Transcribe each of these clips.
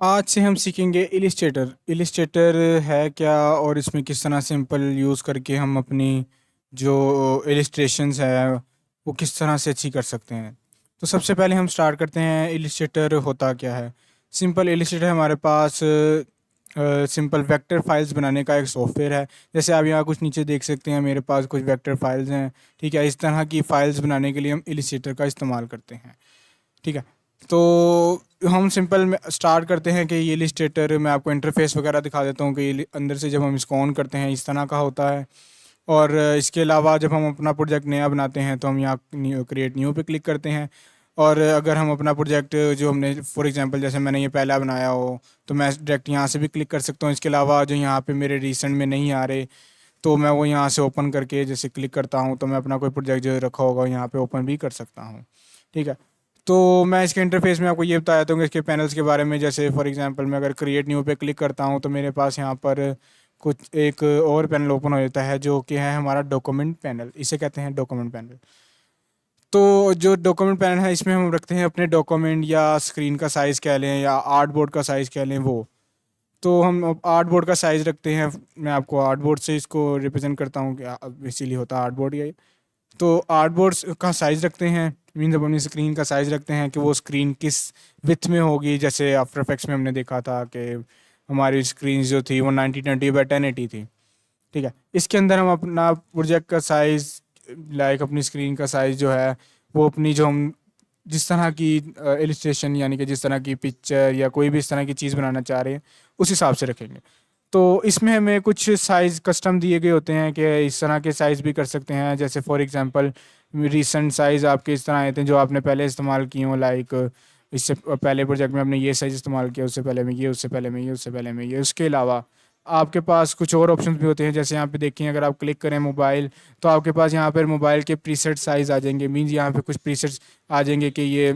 आज से हम सीखेंगे इलिस्ट्रेटर। इलिस्ट्रेटर है क्या और इसमें किस तरह सिंपल यूज़ करके हम अपनी जो इलिस्ट्रेशंस है वो किस तरह से अच्छी कर सकते हैं। तो सबसे पहले हम स्टार्ट करते हैं इलिस्ट्रेटर होता क्या है। सिंपल इलिस्ट्रेटर हमारे पास सिंपल वेक्टर फाइल्स बनाने का एक सॉफ्टवेयर है। जैसे आप यहाँ कुछ नीचे देख सकते हैं, मेरे पास कुछ वेक्टर फाइल्स हैं। ठीक है, इस तरह की फाइल्स बनाने के लिए हम इलिस्ट्रेटर का इस्तेमाल करते हैं। ठीक है, तो हम सिंपल में स्टार्ट करते हैं कि ये इलिस्ट्रेटर मैं आपको इंटरफेस वगैरह दिखा देता हूँ कि ये अंदर से जब हम इसको ऑन करते हैं इस तरह का होता है। और इसके अलावा जब हम अपना प्रोजेक्ट नया बनाते हैं तो हम यहाँ क्रिएट न्यू पे क्लिक करते हैं। और अगर हम अपना प्रोजेक्ट जो हमने फॉर एग्जांपल जैसे मैंने ये पहला बनाया हो तो मैं डायरेक्ट यहाँ से भी क्लिक कर सकता हूँ। इसके अलावा जो यहाँ पे मेरे रिसेंट में नहीं आ रहे तो मैं वो यहाँ से ओपन करके जैसे क्लिक करता हूँ तो मैं अपना कोई प्रोजेक्ट जो रखा होगा यहाँ पे ओपन भी कर सकता हूँ। ठीक है, तो मैं इसके इंटरफेस में आपको ये बताया था इसके पैनल्स के बारे में। जैसे फॉर एग्जांपल मैं अगर क्रिएट न्यू पे क्लिक करता हूँ तो मेरे पास यहाँ पर कुछ एक और पैनल ओपन हो जाता है जो कि है हमारा डॉक्यूमेंट पैनल, इसे कहते हैं डॉक्यूमेंट पैनल। तो जो डॉक्यूमेंट पैनल है इसमें हम रखते हैं अपने डॉक्यूमेंट या स्क्रीन का साइज़ कह लें या आर्ट बोर्ड का साइज़ कह लें वो। तो हम आर्ट बोर्ड का साइज़ रखते हैं। मैं आपको आर्ट बोर्ड से इसको रिप्रेजेंट करता हूँ कि इसीलिए होता है आर्ट बोर्ड ये। तो आर्टबोर्ड्स का साइज़ रखते हैं, मीन्स अपनी स्क्रीन का साइज़ रखते हैं कि वो स्क्रीन किस विथ में होगी। जैसे आफ्टर इफेक्ट्स में हमने देखा था कि हमारी स्क्रीन जो थी वो 1920 बाई 1080 थी। ठीक है, इसके अंदर हम अपना प्रोजेक्ट का साइज़ लाइक अपनी स्क्रीन का साइज़ जो है वो अपनी जो हम जिस तरह की इलिस्ट्रेशन यानी कि जिस तरह की पिक्चर या कोई भी इस तरह की चीज़ बनाना चाह रहे हैं उस हिसाब से रखेंगे। तो इसमें हमें कुछ साइज़ कस्टम दिए गए होते हैं कि इस तरह के साइज़ भी कर सकते हैं। जैसे फॉर एग्जांपल रीसेंट साइज़ आपके इस तरह आए थे जो आपने पहले इस्तेमाल किए हों, लाइक इससे पहले प्रोजेक्ट में आपने ये साइज़ इस्तेमाल किया, उससे पहले में ये, उससे पहले में ये, उससे पहले में ये। उसके अलावा आपके पास कुछ और ऑप्शंस भी होते हैं। जैसे यहाँ पे देखें, अगर आप क्लिक करें मोबाइल तो आपके पास यहाँ पर मोबाइल के प्रीसेट साइज़ आ जाएंगे। मीन्स यहाँ पे कुछ प्रीसेट्स आ जाएंगे कि ये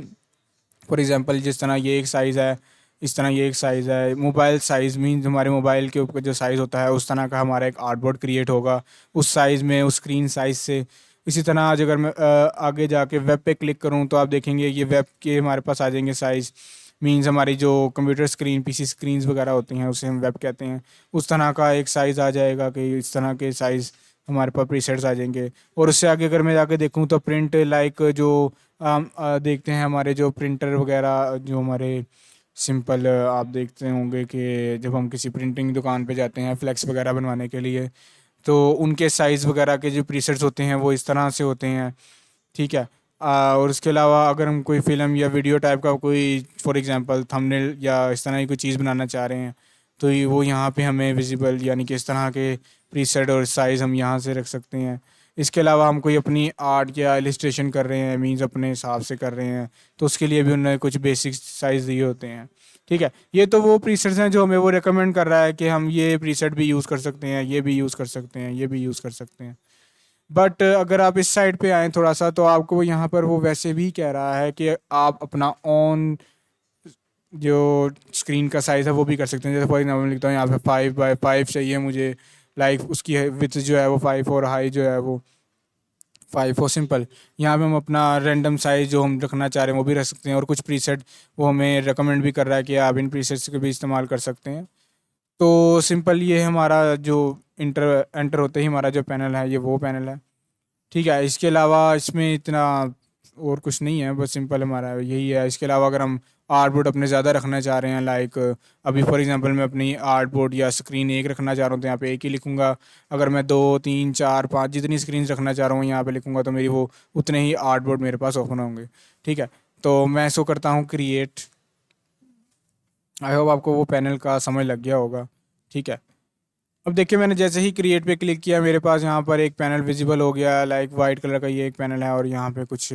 फॉर एग्जांपल जिस तरह ये एक साइज़ है, इस तरह ये एक साइज़ है। मोबाइल साइज़ मीन्स हमारे मोबाइल के ऊपर जो साइज़ होता है उस तरह का हमारा एक आर्टबोर्ड क्रिएट होगा उस साइज़ में, उस स्क्रीन साइज़ से। इसी तरह आज अगर मैं आगे जाके वेब पे क्लिक करूँ तो आप देखेंगे ये वेब के हमारे पास आ जाएंगे साइज़। मीन्स हमारी जो कंप्यूटर स्क्रीन पीसी स्क्रीन्स वगैरह होती हैं उसे हम वेब कहते हैं। उस तरह का एक साइज़ आ जाएगा कि इस तरह के साइज़ हमारे पास प्रीसेट्स आ जाएंगे। और उससे आगे अगर मैं जाके देखूँ तो प्रिंट लाइक जो देखते हैं हमारे जो प्रिंटर वगैरह जो हमारे सिंपल आप देखते होंगे कि जब हम किसी प्रिंटिंग दुकान पे जाते हैं फ्लेक्स वगैरह बनवाने के लिए तो उनके साइज़ वगैरह के जो प्रीसेट्स होते हैं वो इस तरह से होते हैं। ठीक है, और उसके अलावा अगर हम कोई फ़िल्म या वीडियो टाइप का कोई फॉर एग्जांपल थंबनेल या इस तरह की कोई चीज़ बनाना चाह रहे हैं तो ये वो यहाँ पे हमें विजिबल यानी कि इस तरह के प्रीसेट और साइज़ हम यहाँ से रख सकते हैं। इसके अलावा हम कोई अपनी आर्ट या इलस्ट्रेशन कर रहे हैं, मीन्स अपने हिसाब से कर रहे हैं, तो उसके लिए भी उन्होंने कुछ बेसिक साइज़ दिए होते हैं। ठीक है, ये तो वो प्रीसेट्स हैं जो हमें वो रिकमेंड कर रहा है कि हम ये प्रीसेट भी यूज़ कर सकते हैं, ये भी यूज़ कर सकते हैं, ये भी यूज़ कर सकते हैं। बट अगर आप इस साइड पे आएँ थोड़ा सा तो आपको यहाँ पर वो वैसे भी कह रहा है कि आप अपना ऑन जो स्क्रीन का साइज़ है वो भी कर सकते हैं। जैसे फॉर एग्जाम्पल लिखता हूँ यहाँ पे 5 बाई 5 चाहिए मुझे, लाइक उसकी विथ जो है वो 5 और हाई जो है वो 5 और सिंपल। यहाँ पे हम अपना रैंडम साइज़ जो हम रखना चाह रहे हैं वो भी रख सकते हैं। और कुछ प्रीसेट वो हमें रिकमेंड भी कर रहा है कि आप इन प्रीसेट्स के भी इस्तेमाल कर सकते हैं। तो सिंपल ये हमारा जो इंटर एंटर होते ही हमारा जो पैनल है ये वो पैनल है। ठीक है, इसके अलावा इसमें इतना और कुछ नहीं है, बस सिंपल हमारा यही है। इसके अलावा अगर हम आर्ट बोर्ड अपने ज़्यादा रखना चाह रहे हैं, लाइक अभी फॉर एग्जांपल मैं अपनी आर्ट बोर्ड या स्क्रीन एक रखना चाह रहा हूँ तो यहाँ पे एक ही लिखूँगा। अगर मैं 2 3 4 5 जितनी स्क्रीन रखना चाह रहा हूँ यहाँ पे लिखूँगा तो मेरी वो उतने ही आर्ट बोर्ड मेरे पास ओपन होंगे। ठीक है, तो मैं इसको करता हूँ क्रिएट। आई होप आपको वो पैनल का समझ लग गया होगा। ठीक है, अब देखिए मैंने जैसे ही क्रिएट पे क्लिक किया मेरे पास यहाँ पर एक पैनल विजिबल हो गया, लाइक वाइट कलर का ये एक पैनल है और यहाँ पे कुछ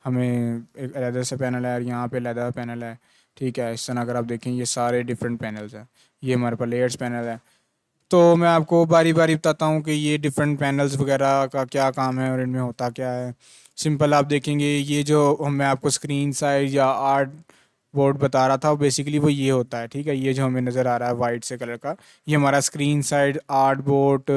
हमें एक अलग से पैनल है और यहाँ पे अलग पैनल है। ठीक है, इस तरह अगर आप देखें ये सारे डिफरेंट पैनल्स हैं। ये हमारे पास लेयर्स पैनल है। तो मैं आपको बारी बारी बताता हूँ कि ये डिफरेंट पैनल्स वगैरह का क्या काम है और इनमें होता क्या है। सिंपल आप देखेंगे ये जो मैं आपको स्क्रीन साइज या आर्ट बोर्ड बता रहा था वो बेसिकली वो ये होता है। ठीक है, ये जो हमें नज़र आ रहा है वाइट से कलर का ये हमारा स्क्रीन साइड आर्ट बोर्ड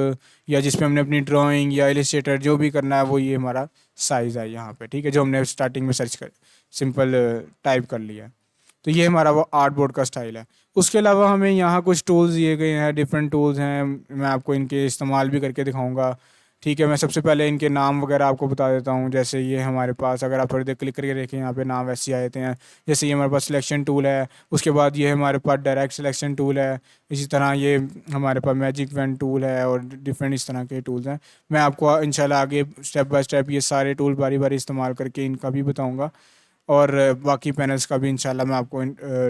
या जिसमें हमने अपनी ड्राइंग या इलस्ट्रेटर जो भी करना है वो ये हमारा साइज़ है यहाँ पे। ठीक है, जो हमने स्टार्टिंग में सर्च कर सिंपल टाइप कर लिया है। तो ये हमारा वो आर्ट बोर्ड का स्टाइल है। उसके अलावा हमें यहाँ कुछ टूल्स दिए गए हैं, डिफरेंट टूल्स हैं, मैं आपको इनके इस्तेमाल भी करके दिखाऊंगा। ठीक है, मैं सबसे पहले इनके नाम वगैरह आपको बता देता हूँ। जैसे ये हमारे पास, अगर आप थोड़ी देर क्लिक करके देखें, यहाँ पे नाम वैसे ही आ जाते हैं। जैसे ये हमारे पास सिलेक्शन टूल है, उसके बाद ये हमारे पास डायरेक्ट सिलेक्शन टूल है, इसी तरह ये हमारे पास मैजिक पेन टूल है और डिफरेंट इस तरह के टूल्स हैं। मैं आपको इंशाल्लाह आगे स्टेप बाय स्टेप ये सारे टूल बारी बारी इस्तेमाल करके इनका भी बताऊँगा, और बाकी पैनल्स का भी इंशाल्लाह मैं आपको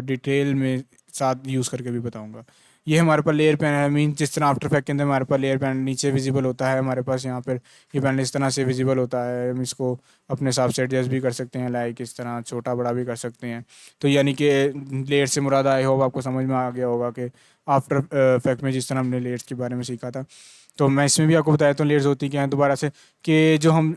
डिटेल में साथ यूज़ करके भी बताऊंगा। ये हमारे पास लेयर पैनल है, मीन जिस तरह आफ्टर इफेक्ट के अंदर हमारे पास लेयर पैनल नीचे विजिबल होता है, हमारे पास यहाँ पर ये पैनल इस तरह से विजिबल होता है। हम इसको अपने हिसाब से एडजस्ट भी कर सकते हैं, लाइक इस तरह छोटा बड़ा भी कर सकते हैं। तो यानी कि लेयर से मुराद आए हो, आपको समझ में आ गया होगा कि आफ्टर इफेक्ट में जिस तरह हमने लेयर्स के बारे में सीखा था, तो मैं इसमें भी आपको बताया तो लेयर्स होती क्या हैं दोबारा से, कि जो हम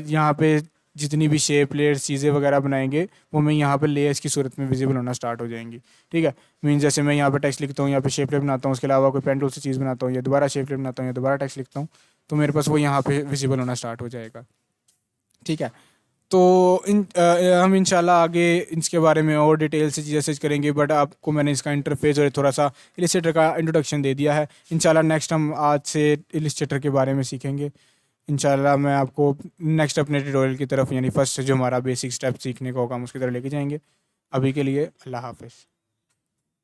यहाँ पे जितनी भी शेप लेयर्स चीज़ें वगैरह बनाएंगे वो मैं यहाँ पर लेयर्स की सूरत में विजिबल होना स्टार्ट हो जाएंगी। ठीक है, मीन जैसे मैं यहाँ पर टेक्स्ट लिखता हूँ, यहाँ पे शेप लेयर बनाता हूँ, उसके अलावा कोई पेन टूल से चीज़ बनाता हूँ, या दोबारा शेप लेयर बनाता हूँ, या दोबारा टेक्स्ट लिखता हूँ, तो मेरे पास वो यहाँ पे विजिबल होना स्टार्ट हो जाएगा। ठीक है, तो हम इंशाल्लाह आगे इसके बारे में और डिटेल से चीज़ें सर्च करेंगे, बट आपको मैंने इसका इंटरफेस और थोड़ा सा इलिस्ट्रेटर का इंट्रोडक्शन दे दिया है। इंशाल्लाह नेक्स्ट हम आज से इलिस्ट्रेटर के बारे में सीखेंगे। इंशाल्लाह मैं आपको नेक्स्ट अपने ट्यूटोरियल की तरफ, यानी फर्स्ट जो हमारा बेसिक स्टेप सीखने का होगा हम उसकी तरफ लेके जाएंगे। अभी के लिए अल्लाह हाफ़िज़।